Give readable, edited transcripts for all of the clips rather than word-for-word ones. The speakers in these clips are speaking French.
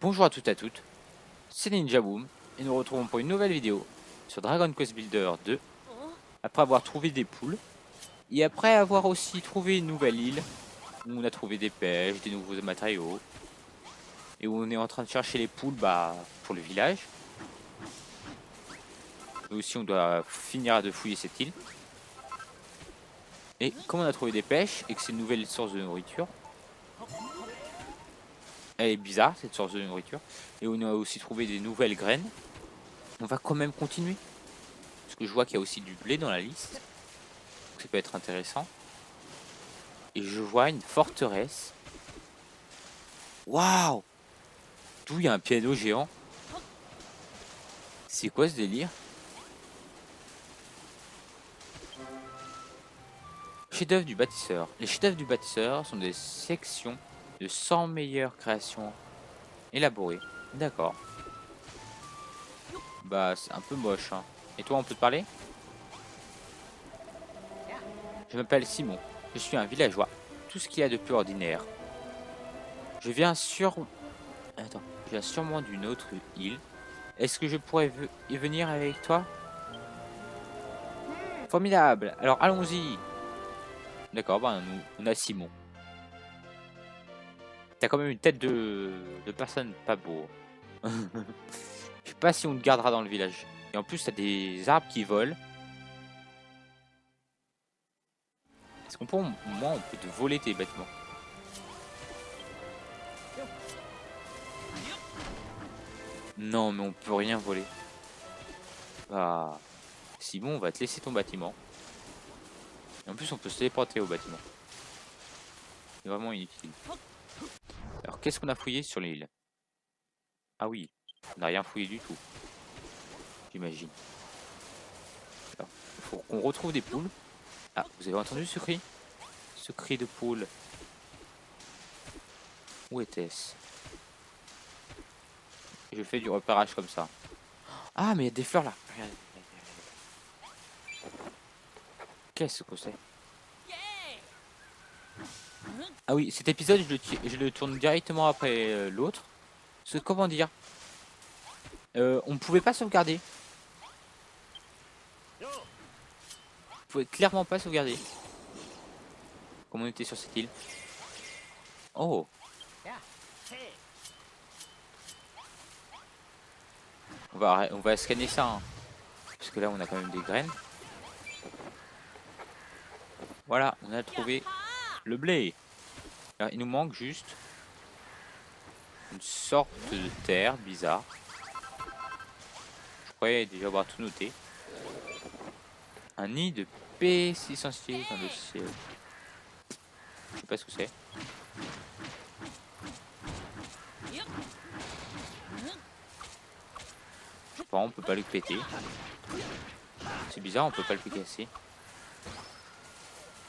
Bonjour à toutes et à toutes, c'est Ninja Boom et nous retrouvons pour une nouvelle vidéo sur Dragon Quest Builder 2 après avoir trouvé des poules et après avoir aussi trouvé une nouvelle île où on a trouvé des pêches, des nouveaux matériaux et où on est en train de chercher les poules pour le village. Mais aussi on doit finir de fouiller cette île. Et comme on a trouvé des pêches et que c'est une nouvelle source de nourriture, elle est bizarre cette source de nourriture, et on a aussi trouvé des nouvelles graines, on va quand même continuer. Parce que je vois qu'il y a aussi du blé dans la liste, donc ça peut être intéressant. Et je vois une forteresse. Waouh! D'où il y a un piano géant. C'est quoi ce délire? Chef-d'œuvre du bâtisseur. Les chefs-d'œuvre du bâtisseur sont des sections de 100 meilleures créations élaborées. D'accord. Bah, c'est un peu moche, hein. Et toi, on peut te parler? Je m'appelle Simon. Je suis un villageois. Tout ce qu'il y a de plus ordinaire. Je viens sur... Attends. Je viens sûrement d'une autre île. Est-ce que je pourrais y venir avec toi? Formidable. Alors, allons-y. D'accord, bah, on a Simon. T'as quand même une tête de personne pas beau. Je sais pas si on te gardera dans le village. Et en plus, t'as des arbres qui volent. Est-ce qu'on peut, au moins, on peut te voler tes bâtiments? Non, mais on peut rien voler. Ah, Simon, on va te laisser ton bâtiment. Et en plus, on peut se téléporter au bâtiment. C'est vraiment inutile. Alors, qu'est-ce qu'on a fouillé sur l'île? Ah oui, on n'a rien fouillé du tout. J'imagine. Alors, il faut qu'on retrouve des poules. Ah, vous avez entendu ce cri? Ce cri de poule. Où était-ce? Je fais du repérage comme ça. Ah, mais il y a des fleurs là. Regarde. Qu'est-ce que c'est? Ah oui, cet épisode, je le tourne directement après l'autre. Parce que, comment dire, on ne pouvait pas sauvegarder. On pouvait clairement pas sauvegarder. Comme on était sur cette île. Oh. On va scanner ça. Hein. Parce que là, on a quand même des graines. Voilà, on a trouvé le blé. Alors, il nous manque juste une sorte de terre bizarre. Je croyais déjà avoir tout noté. Un nid de P606 dans le ciel. Je sais pas ce que c'est. Je sais pas, on peut pas le péter. C'est bizarre, on peut pas le casser. Je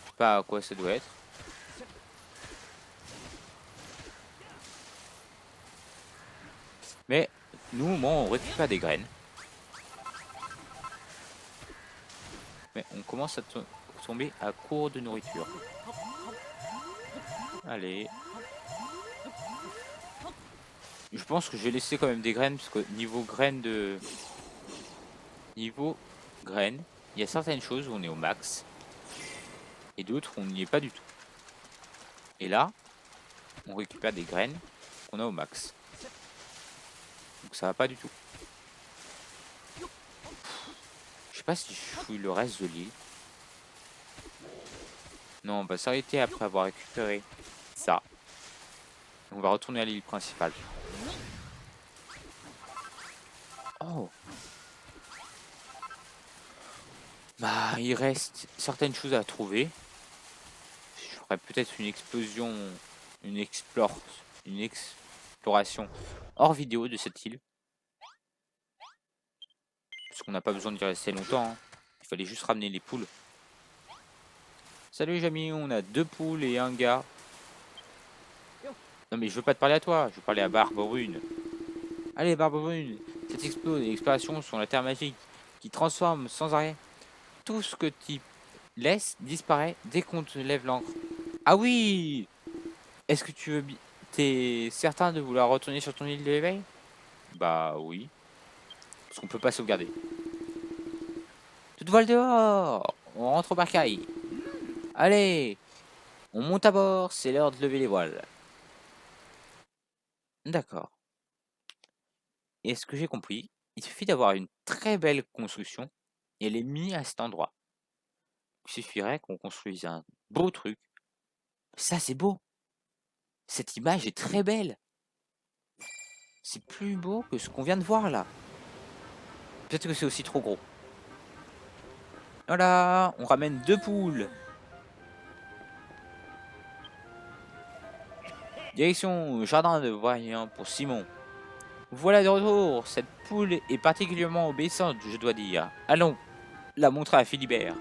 sais pas à quoi ça doit être. Mais nous, au moins, on récupère des graines. Mais on commence à tomber à court de nourriture. Allez. Je pense que je vais laisser quand même des graines, parce que niveau graines Niveau graines, il y a certaines choses où on est au max. Et d'autres où on n'y est pas du tout. Et là, on récupère des graines qu'on a au max. Donc ça va pas du tout. Je sais pas si je fouille le reste de l'île. Non, on va s'arrêter après avoir récupéré ça. On va retourner à l'île principale. Oh. Bah, il reste certaines choses à trouver. Je ferai peut-être une explosion, une exploration hors vidéo de cette île. Parce qu'on n'a pas besoin d'y rester longtemps. Hein. Il fallait juste ramener les poules. Salut Jamy, on a 2 poules et un gars. Non mais je veux pas te parler à toi, je veux parler à Barbe-Brune. Allez Barbe-Brune, cette exploration sur la terre magique qui transforme sans arrêt tout ce que tu laisses disparaît dès qu'on te lève l'encre. Ah oui! Est-ce que tu veux T'es certain de vouloir retourner sur ton île de l'éveil? Bah oui, parce qu'on peut pas sauvegarder. Toute voile dehors! On rentre au bercail. Allez! On monte à bord, c'est l'heure de lever les voiles. D'accord. Et ce que j'ai compris, il suffit d'avoir une très belle construction et elle est mise à cet endroit. Il suffirait qu'on construise un beau truc. Ça, c'est beau. Cette image est très belle. C'est plus beau que ce qu'on vient de voir là. Peut-être que c'est aussi trop gros. Voilà, on ramène 2 poules. Direction jardin de voyants pour Simon. Voilà de retour. Cette poule est particulièrement obéissante, je dois dire. Allons la montrer à Philibert.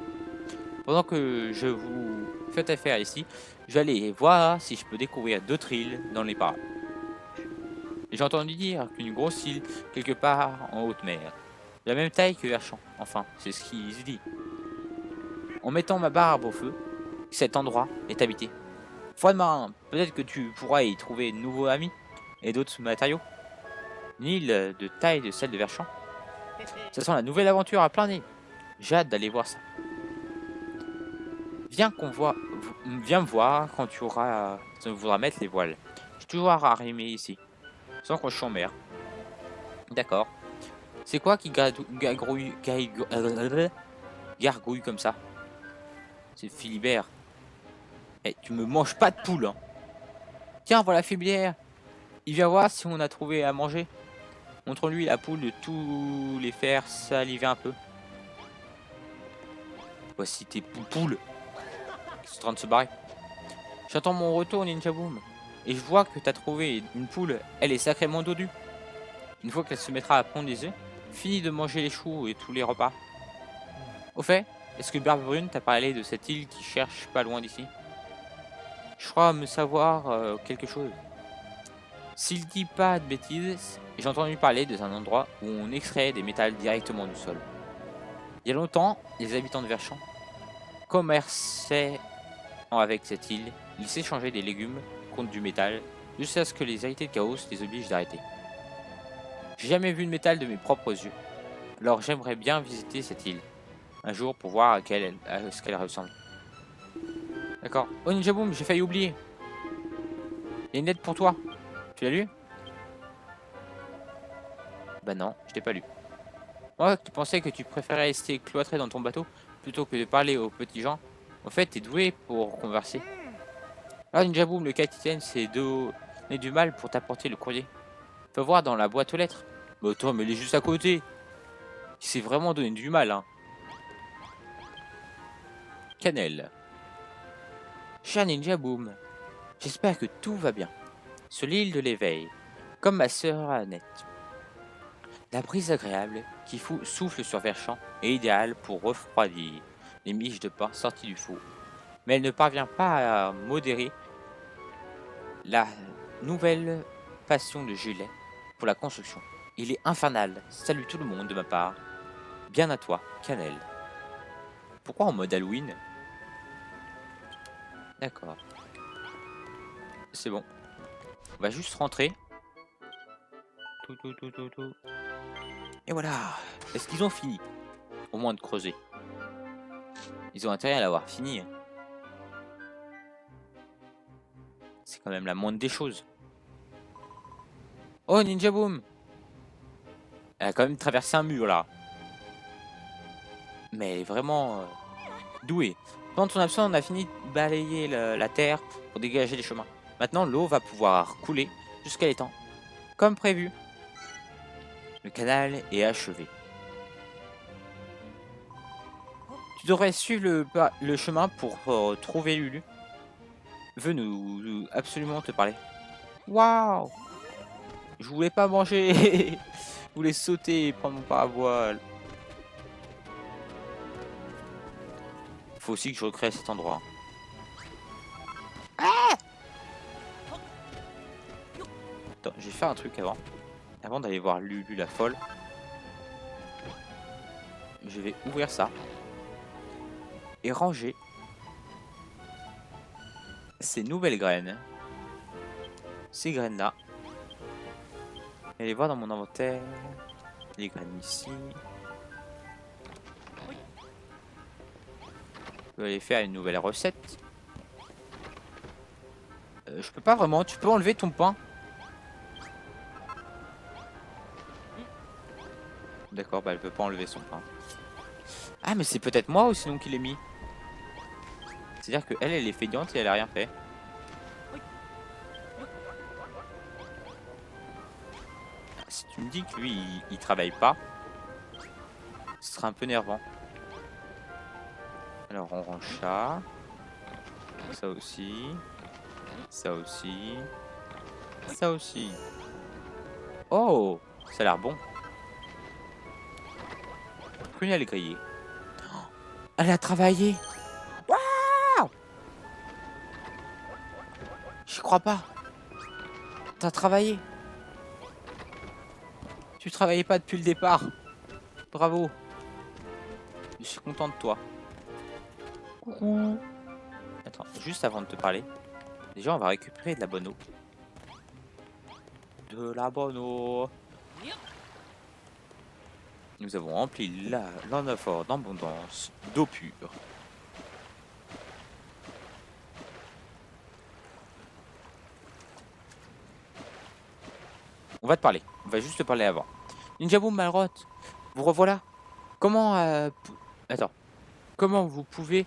Pendant que je vous faites affaire ici, je vais aller voir si je peux découvrir d'autres îles dans les parages. J'ai entendu dire qu'une grosse île quelque part en haute mer, de la même taille que Herchamp. Enfin, c'est ce qui se dit. En mettant ma barbe au feu, cet endroit est habité. Foi de marin, peut-être que tu pourras y trouver de nouveaux amis et d'autres matériaux. Une île de taille de celle de Verchamp. Ça sent la nouvelle aventure à plein nez. J'ai hâte d'aller voir ça. Viens me voir quand tu voudras mettre les voiles. Je suis toujours arrimé ici, sans qu'on en mer. D'accord. C'est quoi qui gargouille comme ça? C'est Philibert. Eh, tu me manges pas de poule, hein. Tiens, voilà Philibert. Il vient voir si on a trouvé à manger. Montre-lui la poule de tous les faire saliver un peu. Voici tes poules qui sont en train de se barrer. J'attends mon retour, Ninja Boom. Et je vois que t'as trouvé une poule. Elle est sacrément dodue. Une fois qu'elle se mettra à pondre des œufs, finis de manger les choux et tous les repas. Au fait, est-ce que Barbe Brune t'a parlé de cette île qui cherche pas loin d'ici? Je crois me savoir quelque chose. S'il dit pas de bêtises, j'ai entendu parler d'un endroit où on extrait des métals directement du sol. Il y a longtemps, les habitants de Verchamp commerçaient avec cette île. Ils s'échangeaient des légumes contre du métal, jusqu'à ce que les hérités de Chaos les obligent d'arrêter. J'ai jamais vu de métal de mes propres yeux, alors j'aimerais bien visiter cette île un jour pour voir à ce qu'elle ressemble. D'accord. Oh Ninja Boom, j'ai failli oublier. Il y a une lettre pour toi. Tu l'as lu? Bah non, je l'ai pas lu. Moi qui pensais que tu préférais rester cloîtré dans ton bateau plutôt que de parler aux petits gens. En fait, t'es doué pour converser. Ah Ninja Boom, le capitaine s'est donné du mal pour t'apporter le courrier. Faut voir dans la boîte aux lettres. Bah attends, mais il est juste à côté. Il s'est vraiment donné du mal, hein. Cannelle. Cher Ninja Boom, j'espère que tout va bien. Sur l'île de l'éveil, comme ma sœur Annette. La brise agréable qui souffle sur Verchamp est idéale pour refroidir les miches de pain sorties du four. Mais elle ne parvient pas à modérer la nouvelle passion de Julet pour la construction. Il est infernal. Salut tout le monde de ma part. Bien à toi, Cannelle. Pourquoi en mode Halloween? D'accord. C'est bon. On va juste rentrer. Tout. Et voilà. Est-ce qu'ils ont fini? Au moins de creuser. Ils ont intérêt à l'avoir fini. C'est quand même la moindre des choses. Oh, Ninja Boom! Elle a quand même traversé un mur là. Mais elle est vraiment douée. Pendant ton absence, on a fini de balayer la terre pour dégager les chemins. Maintenant, l'eau va pouvoir couler jusqu'à l'étang. Comme prévu. Le canal est achevé. Tu devrais suivre le chemin pour trouver Lulu. Veut nous absolument te parler. Waouh! Je voulais pas manger. Je voulais sauter et prendre mon paravoile. Faut aussi que je recrée cet endroit. Attends, je vais faire un truc avant. Avant d'aller voir Lulu la folle. Je vais ouvrir ça. Et ranger ces nouvelles graines ces graines-là. Et les voir dans mon inventaire. Les graines ici. Je vais aller faire une nouvelle recette. Je peux pas vraiment. Tu peux enlever ton pain? D'accord, bah elle peut pas enlever son pain. Ah mais c'est peut-être moi aussi sinon qui l'ai mis. C'est-à-dire que elle est feignante et elle a rien fait. Si tu me dis que lui il travaille pas, ce serait un peu nervant. Alors on range ça. Ça aussi. Ça aussi. Ça aussi. Oh, ça a l'air bon. Prenez elle est grillée. Elle a travaillé. Waouh! J'y crois pas. T'as travaillé. Tu travaillais pas depuis le départ. Bravo. Je suis content de toi. Coucou. Attends, juste avant de te parler. Déjà, on va récupérer de la bonne eau. De la bonne eau. Nous avons rempli l'anaphore d'abondance d'eau pure. On va te parler. On va juste te parler avant. Ninja Boom Malrot, vous revoilà. Comment... Attends. Comment vous pouvez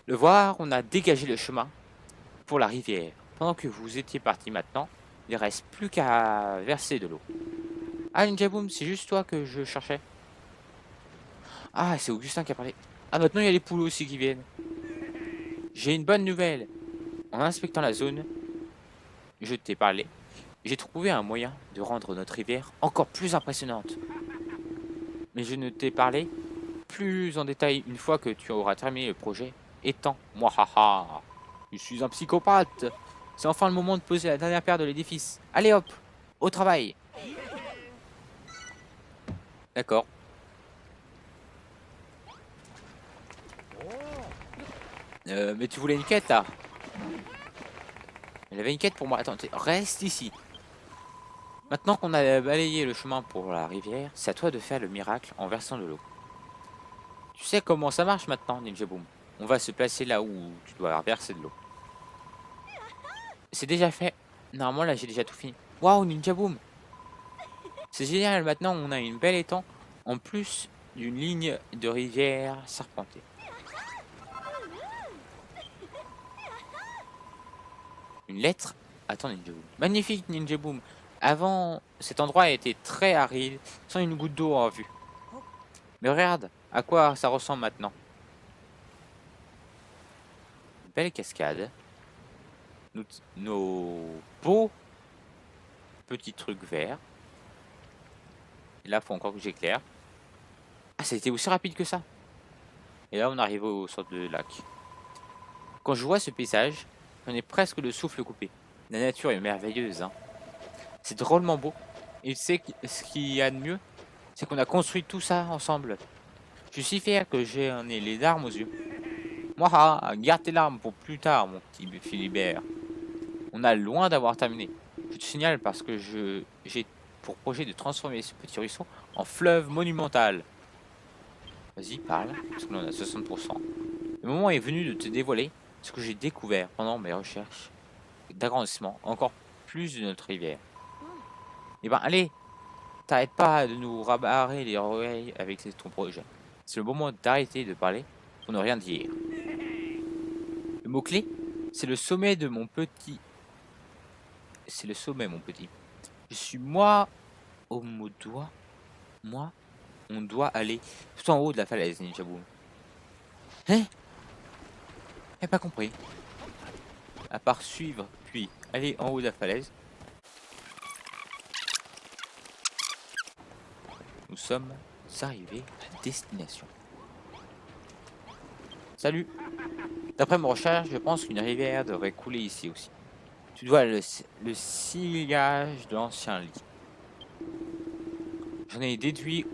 le voir, on a dégagé le chemin pour la rivière. Pendant que vous étiez parti maintenant, il ne reste plus qu'à verser de l'eau. Ah Ninja Boom, c'est juste toi que je cherchais. Ah, c'est Augustin qui a parlé. Ah, maintenant il y a les poules aussi qui viennent. J'ai une bonne nouvelle. En inspectant la zone, je t'ai parlé. J'ai trouvé un moyen de rendre notre rivière encore plus impressionnante. Mais je ne t'ai parlé plus en détail une fois que tu auras terminé le projet. Étant, moi haha, je suis un psychopathe. C'est enfin le moment de poser la dernière pierre de l'édifice. Allez hop, au travail. D'accord. Mais tu voulais une quête là? Elle avait une quête pour moi. Attends, reste ici. Maintenant qu'on a balayé le chemin pour la rivière, c'est à toi de faire le miracle en versant de l'eau. Tu sais comment ça marche maintenant, Ninja Boom. On va se placer là où tu dois verser de l'eau. C'est déjà fait. Normalement, là, j'ai déjà tout fini. Waouh, Ninja Boom. C'est génial, maintenant, on a une belle étang. En plus d'une ligne de rivière serpentée. Une lettre? Attends, Ninja Boom. Magnifique, Ninja Boom. Avant, cet endroit était très aride, sans une goutte d'eau en vue. Mais regarde, à quoi ça ressemble maintenant. Une belle cascade. Nos beaux petits trucs verts. Et là, faut encore que j'éclaire. Ah, ça a été aussi rapide que ça. Et là, on arrive au centre de lac. Quand je vois ce paysage, j'en ai presque le souffle coupé. La nature est merveilleuse, hein. C'est drôlement beau. Et tu sais ce qu'il y a de mieux, c'est qu'on a construit tout ça ensemble. Je suis si fier que j'en ai les larmes aux yeux. Moi, garde tes larmes pour plus tard, mon petit Philibert. On a loin d'avoir terminé. Je te signale parce que j'ai pour projet de transformer ce petit ruisseau en fleuve monumental. Vas-y, parle, parce que là on a 60%. Le moment est venu de te dévoiler ce que j'ai découvert pendant mes recherches d'agrandissement encore plus de notre rivière. Eh ben allez, t'arrêtes pas de nous rabarrer les oreilles avec ton projet. C'est le moment d'arrêter de parler pour ne rien dire. Le mot-clé, c'est le sommet de mon petit. C'est le sommet, mon petit. Je suis moi au mot doigt. Moi, on doit aller tout en haut de la falaise, Ninja Boom. Hein? J'ai pas compris. À part suivre, puis aller en haut de la falaise, nous sommes arrivés à destination. Salut! D'après mon recherche, je pense qu'une rivière devrait couler ici aussi. Tu dois le sillage de l'ancien lit. J'en ai déduit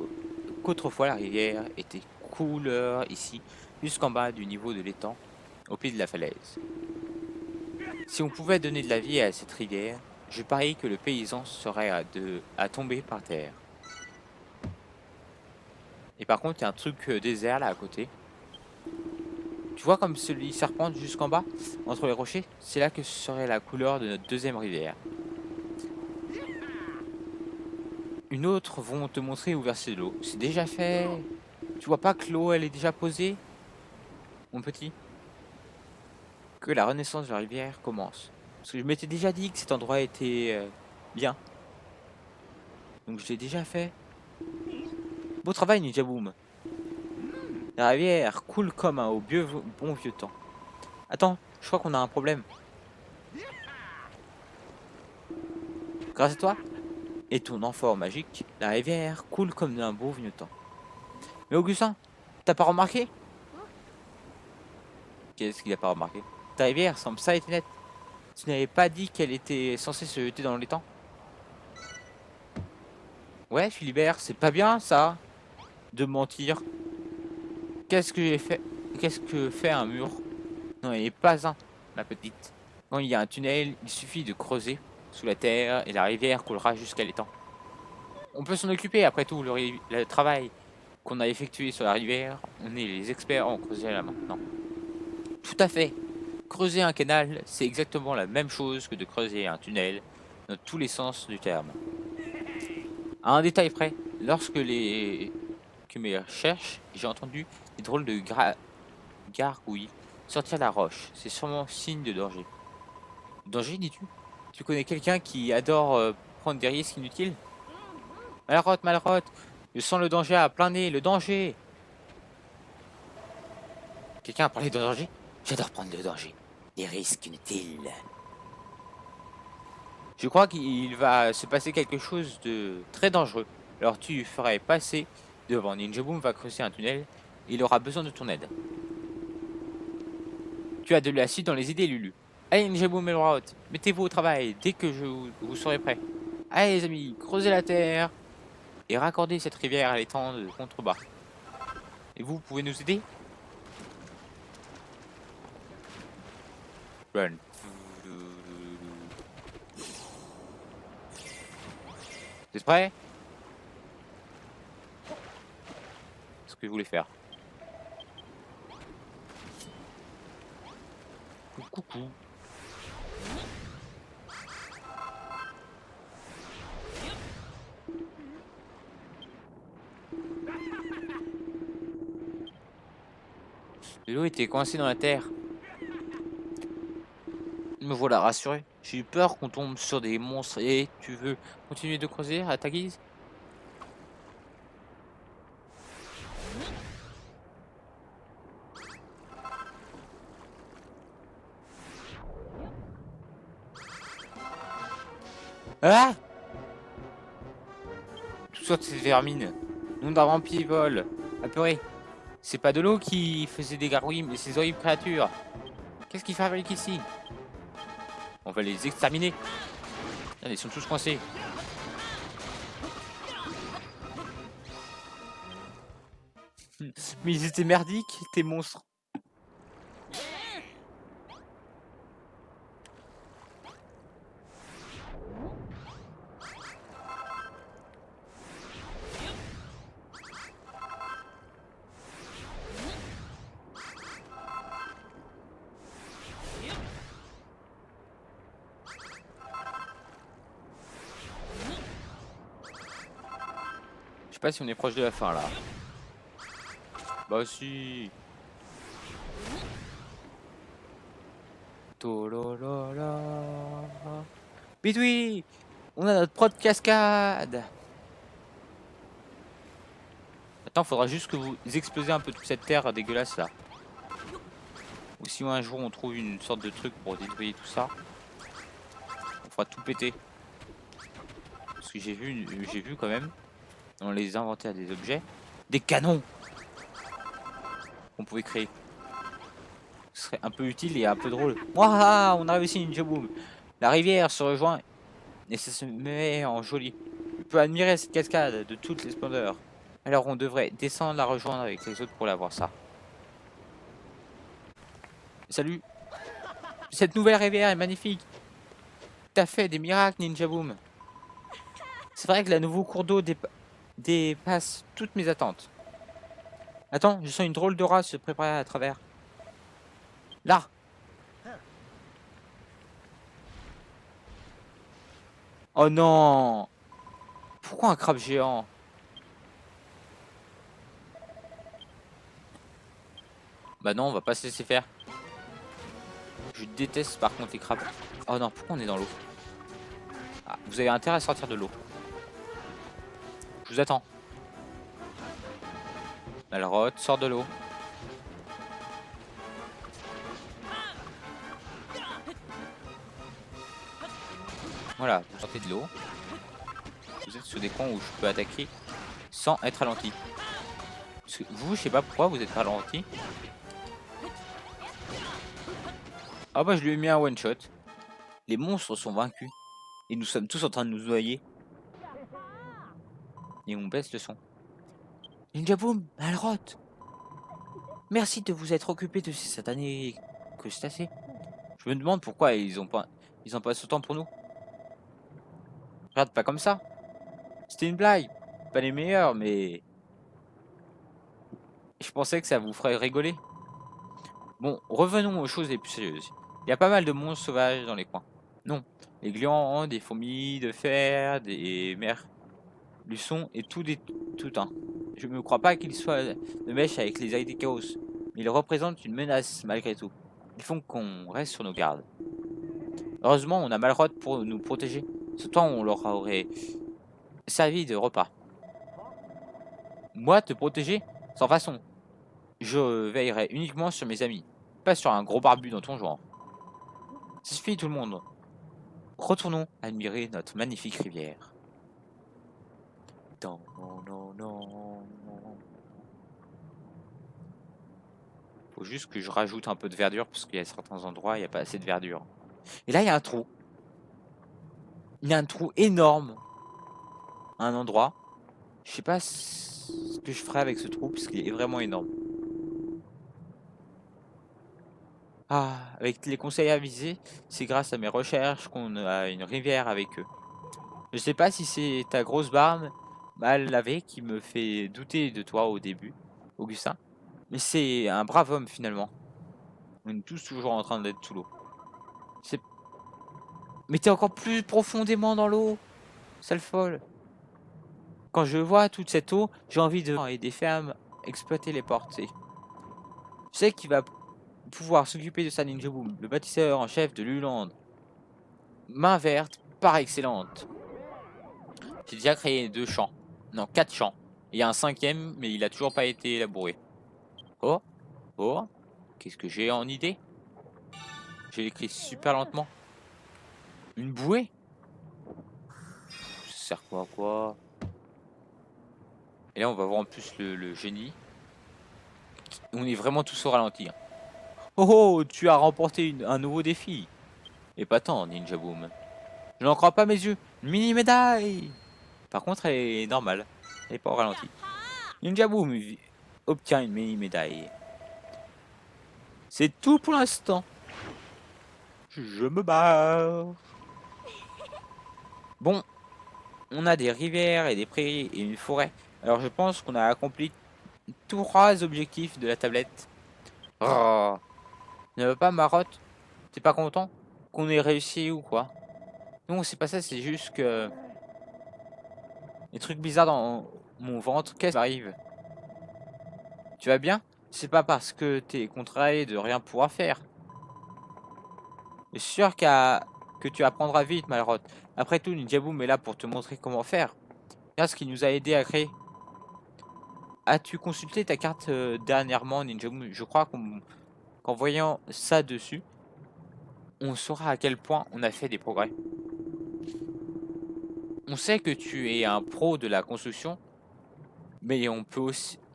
qu'autrefois la rivière était couleur ici, jusqu'en bas du niveau de l'étang, au pied de la falaise. Si on pouvait donner de la vie à cette rivière, Je parie que le paysan serait à tomber par terre. Et par contre, il y a un truc désert là à côté. Tu vois comme celui serpente jusqu'en bas, entre les rochers? C'est là que serait la couleur de notre deuxième rivière. Une autre vont te montrer où verser l'eau. C'est déjà fait. Tu vois pas que l'eau, elle est déjà posée, mon petit? Que la renaissance de la rivière commence. Parce que je m'étais déjà dit que cet endroit était bien. Donc je l'ai déjà fait. Beau travail, Ninja Boom. La rivière coule comme un bon vieux temps. Attends, je crois qu'on a un problème. Grâce à toi et ton amphore magique, la rivière coule comme d'un beau vieux temps. Mais Augustin, t'as pas remarqué? Qu'est-ce qu'il a pas remarqué? Ta rivière semble ça et net. Tu n'avais pas dit qu'elle était censée se jeter dans l'étang? Ouais, Philibert, c'est pas bien ça, de mentir. Qu'est-ce que j'ai fait? Qu'est-ce que fait un mur? Non, il n'est pas un, ma petite. Quand il y a un tunnel, il suffit de creuser sous la terre et la rivière coulera jusqu'à l'étang. On peut s'en occuper après tout, le travail qu'on a effectué sur la rivière, on est les experts en creuser là maintenant. Tout à fait. Creuser un canal, c'est exactement la même chose que de creuser un tunnel dans tous les sens du terme. À un détail près, lorsque les que mes recherches, j'ai entendu des drôles de gargouilles sortir de la roche. C'est sûrement signe de danger. Danger, dis-tu? Tu connais quelqu'un qui adore prendre des risques inutiles? Malrotte, Malrotte, je sens le danger à plein nez, le danger! Quelqu'un a parlé de danger? J'adore prendre le danger. Des risques inutiles. Je crois qu'il va se passer quelque chose de très dangereux. Alors tu ferais passer devant Ninja Boom va creuser un tunnel. Il aura besoin de ton aide. Tu as de l'acide dans les idées, Lulu. Allez, Ninja Boom et Laura, mettez-vous au travail dès que vous serez prêts. Allez, les amis, creusez la terre et raccordez cette rivière à l'étang de contrebas. Et vous pouvez nous aider? Run. Vous êtes prêts? C'est ce que je voulais faire. Coucou. L'eau était coincée dans la terre. Me voilà rassuré. J'ai eu peur qu'on tombe sur des monstres. Et tu veux continuer de creuser à ta guise? Ah! Tout sorte ces vermines. Nom d'un vampire vole. Apeuré. C'est pas de l'eau qui faisait des gargouilles, mais ces horribles créatures. Qu'est-ce qu'ils fabriquent ici? On va les exterminer. Ils sont tous coincés. Mais ils étaient merdiques, tes monstres. Je sais pas si on est proche de la fin là. Bah si. Tololala. Bidouille, on a notre propre cascade. Attends, faudra juste que vous explosez un peu toute cette terre dégueulasse là. Ou si un jour on trouve une sorte de truc pour nettoyer tout ça, on fera tout péter. Parce que j'ai vu quand même dans les inventaires des objets des canons qu'on pouvait créer. Ce serait un peu utile et un peu drôle. Waouh, on a réussi Ninja Boom. La rivière se rejoint et ça se met en joli. Tu peux admirer cette cascade de toutes les splendeurs. Alors on devrait descendre la rejoindre avec les autres pour la voir ça. Salut. Cette nouvelle rivière est magnifique. t'as fait des miracles, Ninja Boom. C'est vrai que le nouveau cours d'eau dépasse toutes mes attentes. Attends, je sens une drôle d'aura se préparer à travers. Là. Oh non. Pourquoi un crabe géant? Bah non, on va pas se laisser faire. Je déteste par contre les crabes. Oh non, pourquoi on est dans l'eau? Ah, vous avez intérêt à sortir de l'eau. Je vous attends. Malroth, sors de l'eau. Voilà, vous sortez de l'eau. Vous êtes sur des coins où je peux attaquer sans être ralenti. Parce que vous, je sais pas pourquoi vous êtes ralenti. Ah bah je lui ai mis un one shot. Les monstres sont vaincus. Et nous sommes tous en train de nous noyer. Et on baisse le son. Ninja Boom, Malroth, merci de vous être occupé de ces satanés crustacés. Je me demande pourquoi ils ont pas ce temps pour nous. Regarde pas comme ça. C'était une blague. Pas les meilleurs, mais je pensais que ça vous ferait rigoler. Bon, revenons aux choses les plus sérieuses. Il y a pas mal de monstres sauvages dans les coins. Non, les glands, des fourmis de fer, des mers, du son et tout un. Je ne crois pas qu'ils soient de mèche avec les ailes des chaos, mais ils représentent une menace malgré tout. Ils font qu'on reste sur nos gardes. Heureusement, on a Malroth pour nous protéger. Ce temps, on leur aurait servi de repas. Moi, te protéger? Sans façon. Je veillerai uniquement sur mes amis, pas sur un gros barbu dans ton genre. Ça suffit tout le monde. Retournons admirer notre magnifique rivière. Non, non, non. Faut juste que je rajoute un peu de verdure parce qu'il y a certains endroits, il n'y a pas assez de verdure. Et là, il y a un trou. Il y a un trou énorme à un endroit. Je sais pas ce que je ferai avec ce trou parce qu'il est vraiment énorme. Ah, avec les conseils avisés, c'est grâce à mes recherches qu'on a une rivière avec eux. Je sais pas si c'est ta grosse barbe mal lavée qui me fait douter de toi au début, Augustin, mais c'est un brave homme finalement. On est tous toujours en train d'être sous l'eau. C'est... Mais t'es encore plus profondément dans l'eau, sale folle. Quand je vois toute cette eau, j'ai envie de... et des fermes exploiter les portes. Je sais qu'il va pouvoir s'occuper de ça, Ninja Boom, le bâtisseur en chef de Luland. Main verte, par excellente. J'ai déjà créé 2 champs. Non, 4 champs. Il y a un 5e, mais il a toujours pas été élaboré. Oh, oh, qu'est-ce que j'ai en idée? J'ai écrit super lentement. Une bouée? Ça sert quoi à quoi? Et là, on va voir en plus le génie. On est vraiment tous au ralenti. Hein. Oh, oh, tu as remporté un nouveau défi. Et pas tant, Ninja Boom. Je n'en crois pas mes yeux. Une mini médaille. Par contre, elle est normale. Elle n'est pas au ralenti. Ninja Boom obtient une mini médaille. C'est tout pour l'instant. Je me barre. Bon, on a des rivières et des prairies et une forêt. Alors je pense qu'on a accompli 3 objectifs de la tablette. Oh, ne va pas Marotte? T'es pas content qu'on ait réussi ou quoi? Non, c'est pas ça, c'est juste que... des trucs bizarres dans mon ventre. Qu'est-ce qui m'arrive? Tu vas bien? C'est pas parce que t'es contrarié de rien pouvoir faire. Je suis sûr que tu apprendras vite, Malroth. Après tout, Ninja Boom est là pour te montrer comment faire. Regarde ce qui nous a aidé à créer. As-tu consulté ta carte dernièrement, Ninja Boom? Je crois qu'en voyant ça dessus, on saura à quel point on a fait des progrès. On sait que tu es un pro de la construction, mais on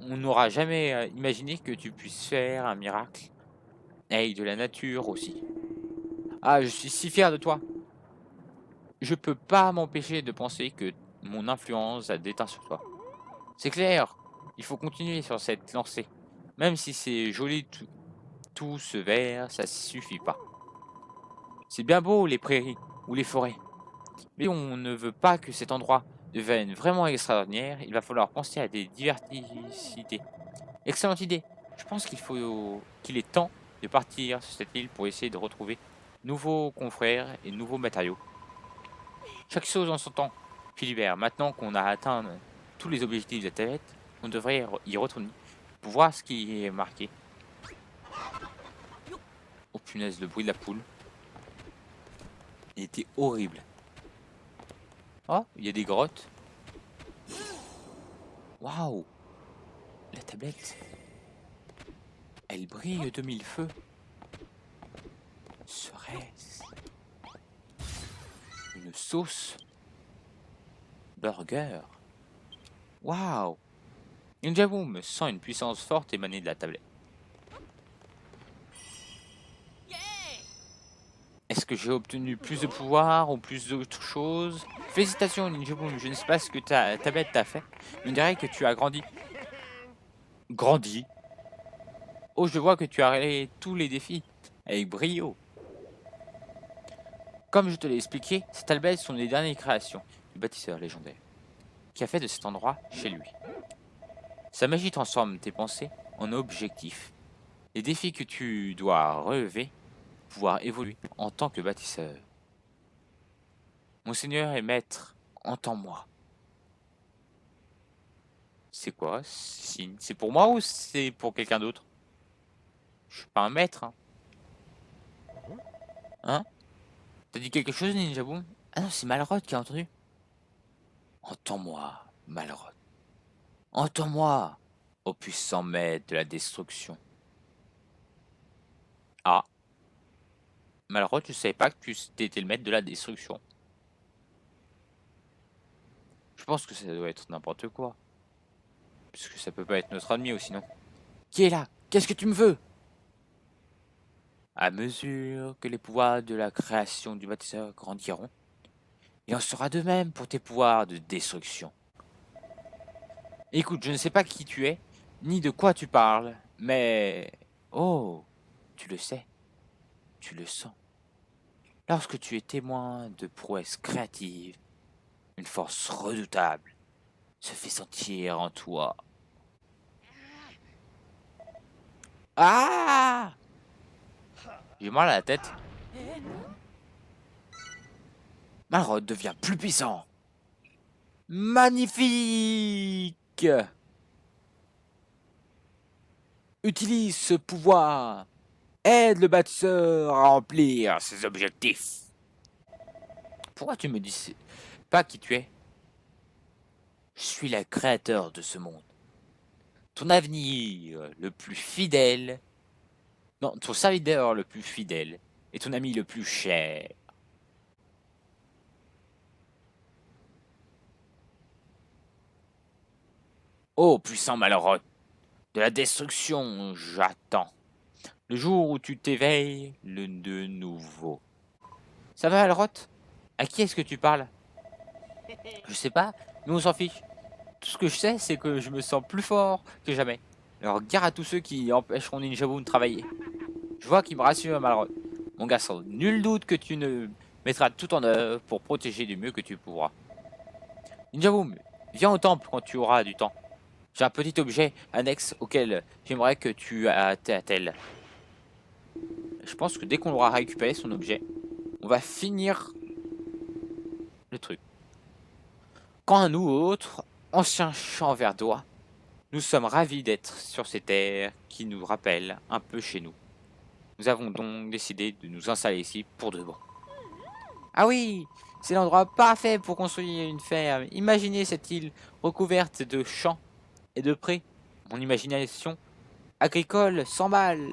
n'aura jamais imaginé que tu puisses faire un miracle avec de la nature aussi. Ah, je suis si fier de toi. Je peux pas m'empêcher de penser que mon influence a déteint sur toi. C'est clair, il faut continuer sur cette lancée. Même si c'est joli tout ce vert, ça suffit pas. C'est bien beau les prairies, ou les forêts. Mais si on ne veut pas que cet endroit devienne vraiment extraordinaire, il va falloir penser à des diversités. Excellente idée. Je pense qu'il est temps de partir sur cette île pour essayer de retrouver nouveaux confrères et nouveaux matériaux. Chaque chose en son temps. Philibert, maintenant qu'on a atteint tous les objectifs de la tablette, on devrait y retourner pour voir ce qui est marqué. Oh punaise, le bruit de la poule. Il était horrible. Oh, il y a des grottes. Waouh! La tablette, elle brille de mille feux. Serait-ce une sauce burger? Waouh! Ninjaboom sent une puissance forte émaner de la tablette. Est-ce que j'ai obtenu plus de pouvoir ou plus d'autres choses? Félicitations Ninjaboom, je ne sais pas ce que ta tablette t'a fait. On dirait que tu as grandi. Grandi? Oh, je vois que tu as relevé tous les défis avec brio. Comme je te l'ai expliqué, ces tablettes sont les dernières créations du bâtisseur légendaire, qui a fait de cet endroit chez lui. Sa magie transforme tes pensées en objectifs. Les défis que tu dois relever, pouvoir évoluer en tant que bâtisseur. Mon seigneur et maître, entends-moi. C'est quoi ce signe? C'est pour moi ou c'est pour quelqu'un d'autre? Je suis pas un maître, hein. Hein? T'as dit quelque chose, Ninja Boom? Ah non, c'est Malrod qui a entendu. Entends-moi, Malrod. Entends-moi, ô puissant maître de la destruction. Ah, Malrod, je savais pas que tu étais le maître de la destruction. Je pense que ça doit être n'importe quoi. Puisque ça peut pas être notre ennemi ou sinon. Qui est là? Qu'est-ce que tu me veux? À mesure que les pouvoirs de la création du bâtisseur grandiront, il en sera de même pour tes pouvoirs de destruction. Écoute, je ne sais pas qui tu es, ni de quoi tu parles, mais... Oh, tu le sais, tu le sens. Lorsque tu es témoin de prouesses créatives, une force redoutable se fait sentir en toi. Ah! J'ai mal à la tête. Malrod devient plus puissant. Magnifique! Utilise ce pouvoir. Aide le bâtisseur à remplir ses objectifs. Pourquoi tu me dis pas qui tu es? Je suis le créateur de ce monde. Ton avenir le plus fidèle. Non, ton serviteur le plus fidèle. Et ton ami le plus cher. Ô puissant malheureux, de la destruction, j'attends. Le jour où tu t'éveilles, le de nouveau. Ça va, Alroth? À qui est-ce que tu parles? Je sais pas, mais on s'en fiche. Tout ce que je sais, c'est que je me sens plus fort que jamais. Alors, gare à tous ceux qui empêcheront Ninja Boom de travailler. Je vois qu'il me rassure, Malroth. Mon garçon, nul doute que tu ne mettras tout en œuvre pour protéger du mieux que tu pourras. Ninja Boom, viens au temple quand tu auras du temps. J'ai un petit objet annexe auquel j'aimerais que tu attelles. Je pense que dès qu'on aura récupéré son objet, on va finir le truc. Quant à nous autres, anciens champs verdois, nous sommes ravis d'être sur ces terres qui nous rappellent un peu chez nous. Nous avons donc décidé de nous installer ici pour de bon. Ah oui, c'est l'endroit parfait pour construire une ferme. Imaginez cette île recouverte de champs et de prés. Mon imagination agricole s'emballe.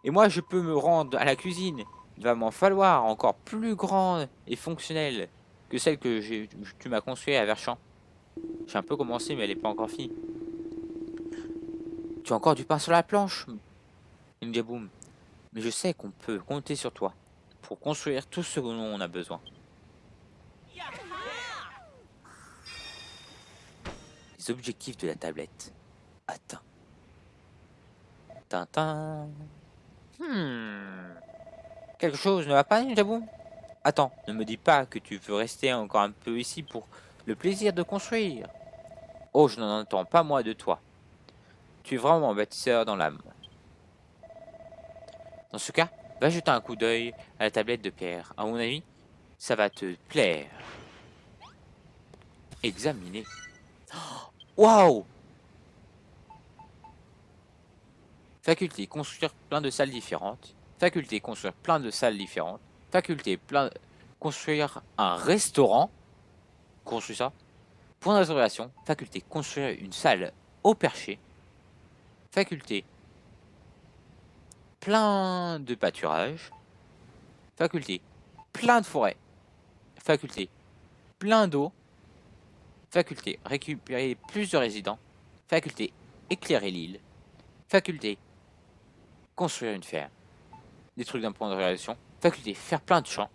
Et moi, je peux me rendre à la cuisine. Il va m'en falloir encore plus grande et fonctionnelle que celle que tu m'as construite à Verchamp. J'ai un peu commencé, mais elle n'est pas encore finie. Tu as encore du pain sur la planche, Boom. Mais je sais qu'on peut compter sur toi pour construire tout ce dont on a besoin. Les objectifs de la tablette atteints. Tintin. Quelque chose ne va pas, Boom? Attends, ne me dis pas que tu veux rester encore un peu ici pour le plaisir de construire. Oh, je n'en entends pas moi de toi. Tu es vraiment un bâtisseur dans l'âme. Dans ce cas, va jeter un coup d'œil à la tablette de pierre. À mon avis, ça va te plaire. Examiner. Waouh! Faculté construire plein de salles différentes. Faculté construire plein de salles différentes. Faculté construire un restaurant. Construis ça. Point d'interrogation. Faculté construire une salle au perché. Faculté plein de pâturage. Faculté plein de forêts. Faculté plein d'eau. Faculté récupérer plus de résidents. Faculté éclairer l'île. Faculté construire une ferme. Des trucs d'un point de réalisation. Faculté faire plein de champs.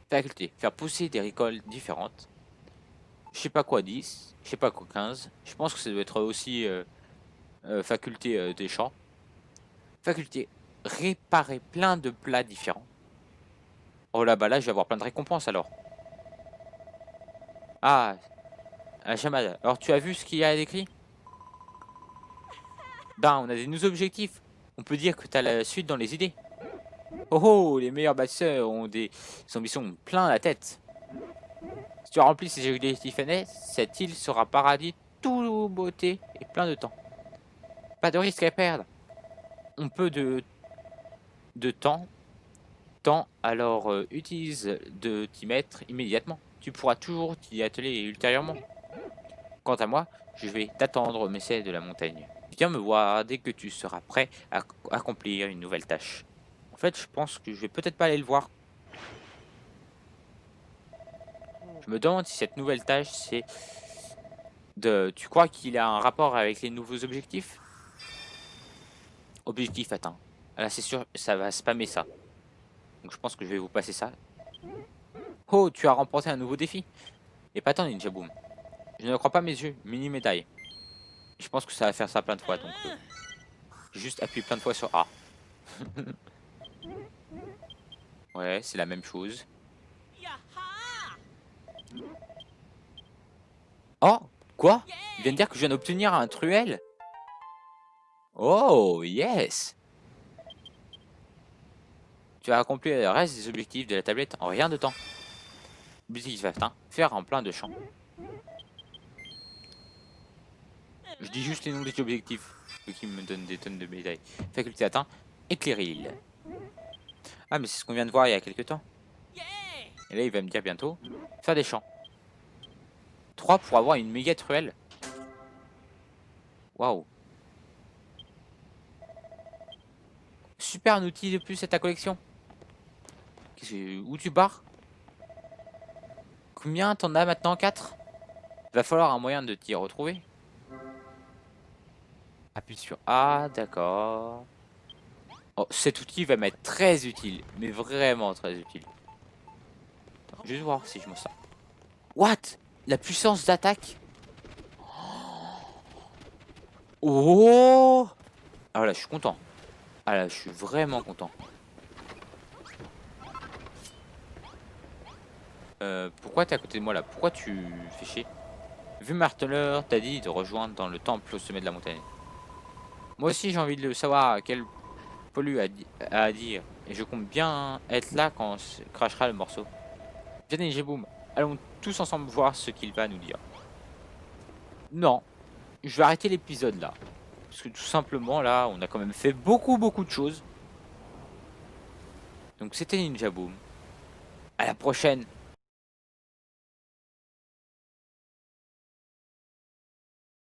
Faculté faire pousser des récoltes différentes. Je sais pas quoi 10, je sais pas quoi 15. Je pense que ça doit être aussi faculté des champs. Faculté réparer plein de plats différents. Oh là, bah là, je vais avoir plein de récompenses alors. Ah, Jamad, alors tu as vu ce qu'il y a écrit? Ben, on a des nouveaux objectifs. On peut dire que tu as la suite dans les idées. Oh oh, les meilleurs bâtisseurs ont des ambitions plein la tête. Si tu remplis ces objectifs annexes, cette île sera paradis tout beauté et plein de temps. Pas de risque à perdre. On peut de temps, alors utilise de t'y mettre immédiatement. Tu pourras toujours t'y atteler ultérieurement. Quant à moi, je vais t'attendre au messie de la montagne. Viens me voir dès que tu seras prêt à accomplir une nouvelle tâche. En fait, je pense que je vais peut-être pas aller le voir. Je me demande si cette nouvelle tâche, c'est de... Tu crois qu'il a un rapport avec les nouveaux objectifs? Objectif atteint. Là, c'est sûr, ça va spammer ça. Donc je pense que je vais vous passer ça. Oh, tu as remporté un nouveau défi. Et pas tant, Ninja Boom. Je ne crois pas mes yeux. Mini médaille. Je pense que ça va faire ça plein de fois. Donc juste appuyer plein de fois sur A. Ouais, c'est la même chose. Oh, quoi? Il vient de dire que je viens d'obtenir un truelle. Oh, yes. Tu as accompli le reste des objectifs de la tablette en rien de temps. Objectif atteint, faire en plein de champs. Je dis juste les noms des objectifs, ceux qui me donnent des tonnes de médailles. Faculté atteint, éclairer l'île. Ah, mais c'est ce qu'on vient de voir il y a quelques temps. Et là, il va me dire bientôt, faire des champs. 3 pour avoir une méga truelle. Waouh. Super un outil de plus à ta collection. Où tu barres? Combien t'en as maintenant? 4? Va falloir un moyen de t'y retrouver. Appuie sur A, d'accord. Oh, cet outil va m'être très utile, mais vraiment très utile. Attends, juste voir si je me sens. What? La puissance d'attaque? Oh! Ah là, je suis content. Ah là, je suis vraiment content. Pourquoi t'es à côté de moi là? Pourquoi tu fais chier? Vu Marteleur t'a dit de rejoindre dans le temple au sommet de la montagne. Moi aussi j'ai envie de le savoir quel pollu a à dire. Et je compte bien être là quand se crachera le morceau. Viens et Boom, allons tous ensemble voir ce qu'il va nous dire. Non, je vais arrêter l'épisode là. Parce que tout simplement là, on a quand même fait beaucoup de choses. Donc c'était Ninja Boom. À la prochaine.